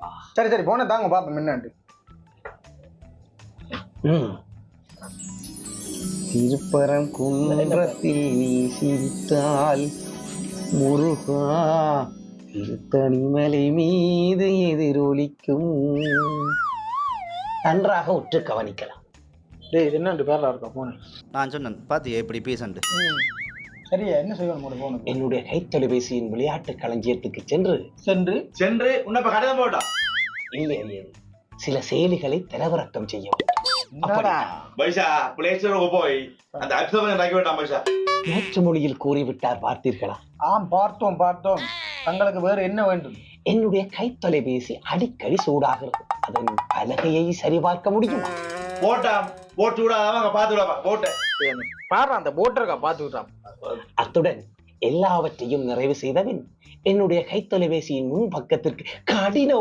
வா. சரி சரி போன தாங்க பாப்போம் என்னண்டு. திருப்பரங்குன்றத்தில் நீ சிரித்தால் முருகா திருத்தணிமலை மீது எதிரொலிக்கும். நன்றாக உற்று கவனிக்கலாம். டேய் இது என்னண்டு பேரலா இருக்கா போன. நான் சொன்னேன் பாத்தியா எப்படி பேசண்டு. சரியா என்ன செய்யணும் போன போன. என்னுடைய கைத்தொலைபேசியின் விளையாட்டு களஞ்சியத்துக்கு சென்று சென்று சென்று உன்னை இப்ப கடிதம் போட்டா இல்லை சில செயலிகளை தரவிறக்கம் செய்ய வேண்டும். பைசா பிளே ஸ்டோருக்கு போய் அந்த ஆப்ஸ் இறக்கி விட்டான் பைசா. மாற்று மொழியில் கூறிவிட்டார், பார்த்தீர்களா? ஆம் பார்த்தோம் பார்த்தோம். தங்களுக்கு வேறு என்ன வேண்டும்? என்னுடைய கைத்தொலைபேசி அடிக்கடி சூடாகிறது. அதன் பலகையை சரிபார்க்க முடியுமா? போட்டான் போட்டு விடாதவங்க பார்த்து விடாம போட்டேன். பாரு அந்த போட்டருக்கா பார்த்து விட்டான். அத்துடன் எல்லாவற்றையும் நிறைவு செய்தபின் என்னுடைய கைத்தொலைபேசியின் முன் பக்கத்திற்கு கடின